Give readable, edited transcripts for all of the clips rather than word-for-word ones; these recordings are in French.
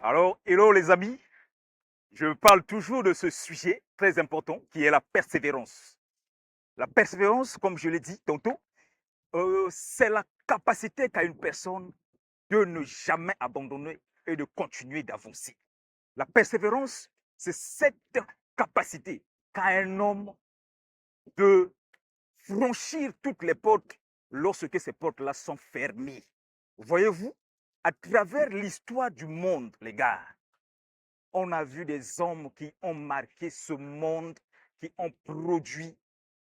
Alors, hello les amis, je parle toujours de ce sujet très important qui est la persévérance. La persévérance, comme je l'ai dit tantôt, c'est la capacité qu'a une personne de ne jamais abandonner et de continuer d'avancer. La persévérance, c'est cette capacité qu'a un homme de franchir toutes les portes lorsque ces portes-là sont fermées. Voyez-vous, à travers l'histoire du monde, les gars, on a vu des hommes qui ont marqué ce monde, qui ont produit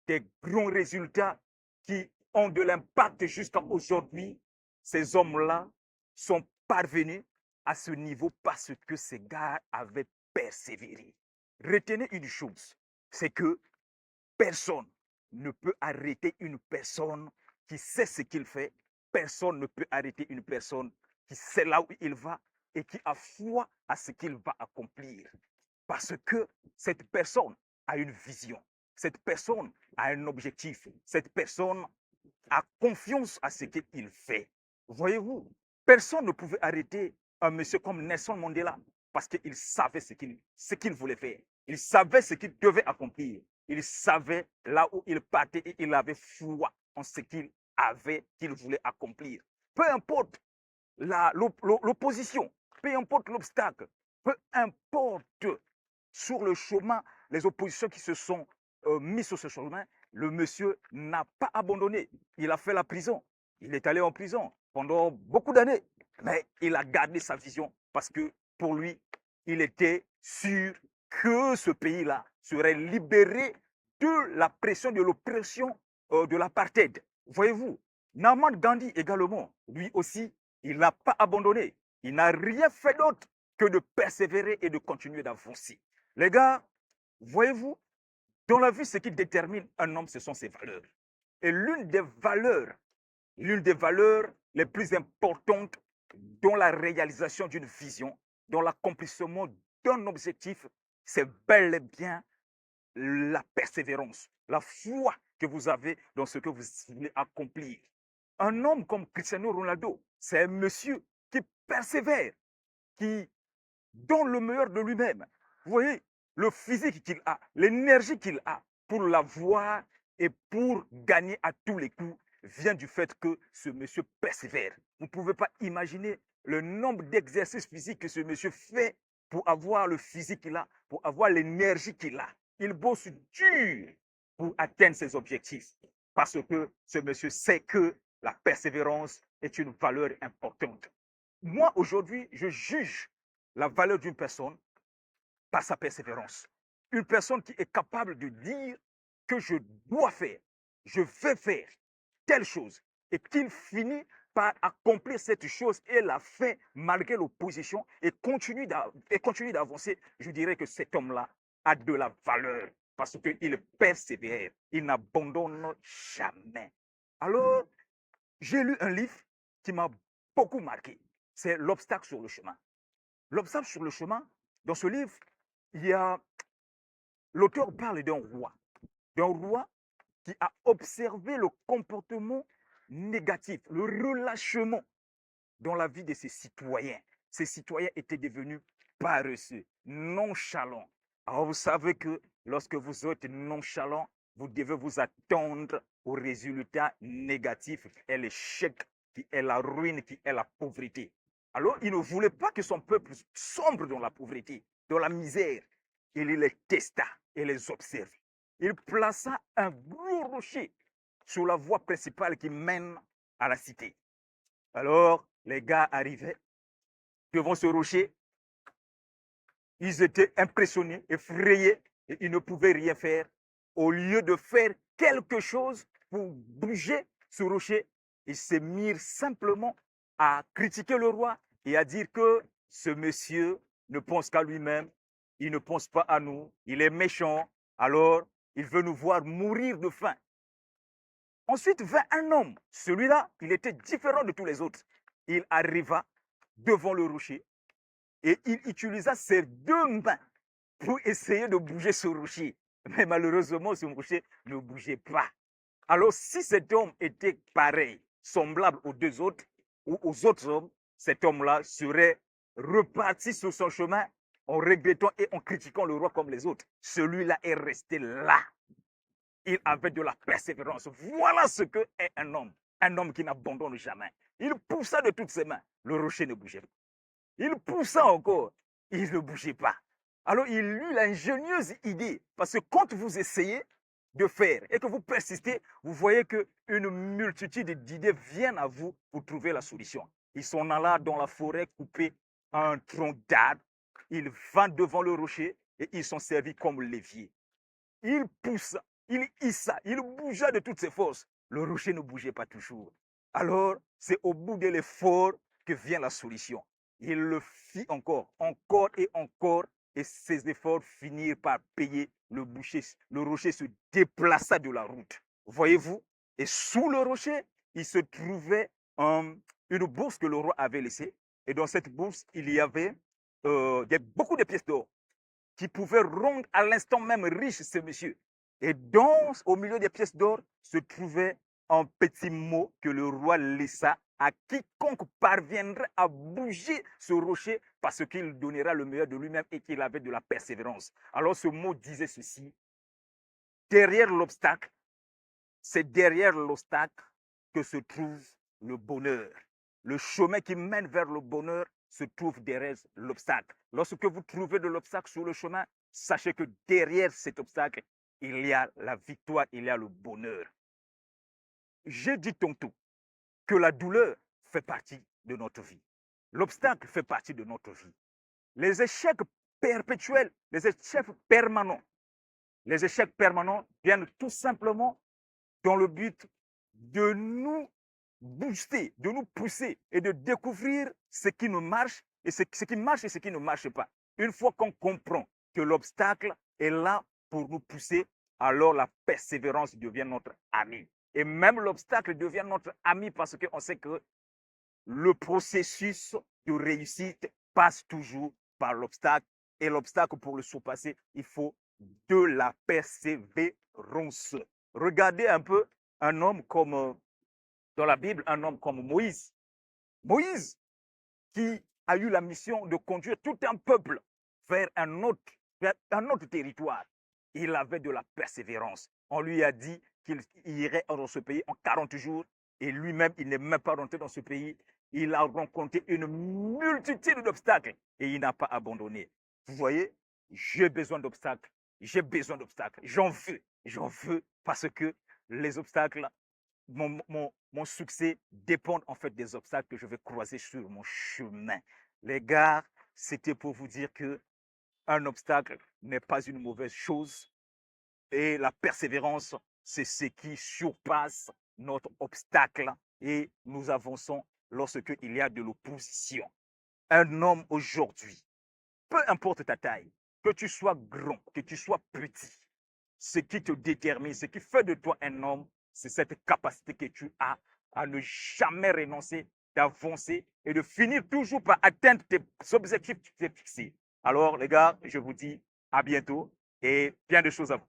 des grands résultats, qui ont de l'impact jusqu'à aujourd'hui. Ces hommes-là sont parvenus à ce niveau parce que ces gars avaient persévéré. Retenez une chose, c'est que personne ne peut arrêter une personne qui sait ce qu'il fait. Personne ne peut arrêter une personne qui sait là où il va et qui a foi à ce qu'il va accomplir. Parce que cette personne a une vision. Cette personne a un objectif. Cette personne a confiance à ce qu'il fait. Voyez-vous, personne ne pouvait arrêter un monsieur comme Nelson Mandela parce qu'il savait ce qu'il voulait faire. Il savait ce qu'il devait accomplir. Il savait là où il partait et il avait foi en ce qu'il voulait accomplir. Peu importe l'opposition, peu importe l'obstacle, peu importe sur le chemin, les oppositions qui se sont mises sur ce chemin, le monsieur n'a pas abandonné. Il a fait la prison. Il est allé en prison pendant beaucoup d'années. Mais il a gardé sa vision parce que pour lui, il était sûr que ce pays-là serait libéré de la pression, de l'oppression de l'apartheid. Voyez-vous, Narman Gandhi également, lui aussi, il n'a pas abandonné. Il n'a rien fait d'autre que de persévérer et de continuer d'avancer. Les gars, voyez-vous, dans la vie, ce qui détermine un homme, ce sont ses valeurs. Et l'une des valeurs les plus importantes dans la réalisation d'une vision, dans l'accomplissement d'un objectif, c'est bel et bien la persévérance, la foi que vous avez dans ce que vous voulez accomplir. Un homme comme Cristiano Ronaldo, c'est un monsieur qui persévère, qui donne le meilleur de lui-même. Vous voyez, le physique qu'il a, l'énergie qu'il a pour l'avoir et pour gagner à tous les coups vient du fait que ce monsieur persévère. Vous ne pouvez pas imaginer le nombre d'exercices physiques que ce monsieur fait pour avoir le physique qu'il a, pour avoir l'énergie qu'il a. Il bosse dur pour atteindre ses objectifs parce que ce monsieur sait que la persévérance est une valeur importante. Moi, aujourd'hui, je juge la valeur d'une personne par sa persévérance. Une personne qui est capable de dire que je dois faire, je vais faire telle chose et qu'il finit par accomplir cette chose et la fait malgré l'opposition et continue d'avancer, je dirais que cet homme-là a de la valeur parce qu'il persévère, il n'abandonne jamais. Alors, j'ai lu un livre qui m'a beaucoup marqué. C'est L'obstacle sur le chemin. L'obstacle sur le chemin, dans ce livre, il y a l'auteur parle d'un roi qui a observé le comportement négatif, le relâchement dans la vie de ses citoyens. Ces citoyens étaient devenus paresseux, nonchalants. Alors vous savez que lorsque vous êtes nonchalant, vous devez vous attendre au résultat négatif qui est l'échec, qui est la ruine, qui est la pauvreté. Alors il ne voulait pas que son peuple sombre dans la pauvreté, dans la misère. Il les testa et les observa. Il plaça un gros rocher sur la voie principale qui mène à la cité. Alors, les gars arrivaient devant ce rocher. Ils étaient impressionnés, effrayés, et ils ne pouvaient rien faire. Au lieu de faire quelque chose pour bouger ce rocher, ils se mirent simplement à critiquer le roi et à dire que ce monsieur ne pense qu'à lui-même, il ne pense pas à nous, il est méchant, alors il veut nous voir mourir de faim. Ensuite vint un homme. Celui-là, il était différent de tous les autres. Il arriva devant le rocher et il utilisa ses deux mains pour essayer de bouger ce rocher. Mais malheureusement, ce rocher ne bougeait pas. Alors, si cet homme était pareil, semblable aux deux autres ou aux autres hommes, cet homme-là serait reparti sur son chemin en regrettant et en critiquant le roi comme les autres. Celui-là est resté là. Il avait de la persévérance. Voilà ce que est un homme qui n'abandonne jamais. Il poussa de toutes ses mains, le rocher ne bougeait pas. Il poussa encore, il ne bougeait pas. Alors il eut l'ingénieuse idée, parce que quand vous essayez de faire et que vous persistez, vous voyez qu'une multitude d'idées viennent à vous pour trouver la solution. Ils sont là dans la forêt couper un tronc d'arbre, ils vont devant le rocher et ils sont servis comme levier. Il poussa, il hissa, il bougea de toutes ses forces. Le rocher ne bougeait pas toujours. Alors, c'est au bout de l'effort que vient la solution. Il le fit encore, encore et encore, et ses efforts finirent par payer le boucher. Le rocher se déplaça de la route. Voyez-vous? Et sous le rocher, il se trouvait une bourse que le roi avait laissée. Et dans cette bourse, il y avait beaucoup de pièces d'or qui pouvaient rendre à l'instant même riche ce monsieur. Et au milieu des pièces d'or se trouvait un petit mot que le roi laissa à quiconque parviendrait à bouger ce rocher parce qu'il donnera le meilleur de lui-même et qu'il avait de la persévérance. Alors ce mot disait ceci: derrière l'obstacle, c'est derrière l'obstacle que se trouve le bonheur. Le chemin qui mène vers le bonheur se trouve derrière l'obstacle. Lorsque vous trouvez de l'obstacle sur le chemin, sachez que derrière cet obstacle, il y a la victoire, il y a le bonheur. J'ai dit tantôt que la douleur fait partie de notre vie. L'obstacle fait partie de notre vie. Les échecs perpétuels, les échecs permanents viennent tout simplement dans le but de nous booster, de nous pousser et de découvrir ce qui nous marche et ce qui marche et ce qui ne marche pas. Une fois qu'on comprend que l'obstacle est là pour nous pousser, alors la persévérance devient notre ami. Et même l'obstacle devient notre ami parce qu'on sait que le processus de réussite passe toujours par l'obstacle. Et l'obstacle, pour le surpasser, il faut de la persévérance. Regardez un peu un homme comme, dans la Bible, un homme comme Moïse. Moïse, qui a eu la mission de conduire tout un peuple vers un autre territoire. Il avait de la persévérance. On lui a dit qu'il irait dans ce pays en 40 jours et lui-même, il n'est même pas rentré dans ce pays. Il a rencontré une multitude d'obstacles et il n'a pas abandonné. Vous voyez, j'ai besoin d'obstacles, j'ai besoin d'obstacles, j'en veux parce que les obstacles, mon succès dépend en fait des obstacles que je vais croiser sur mon chemin. Les gars, c'était pour vous dire que un obstacle n'est pas une mauvaise chose et la persévérance, c'est ce qui surpasse notre obstacle et nous avançons lorsqu'il y a de l'opposition. Un homme aujourd'hui, peu importe ta taille, que tu sois grand, que tu sois petit, ce qui te détermine, ce qui fait de toi un homme, c'est cette capacité que tu as à ne jamais renoncer, d'avancer et de finir toujours par atteindre tes objectifs que tu t'es fixés. Alors, les gars, je vous dis à bientôt et bien de choses à vous.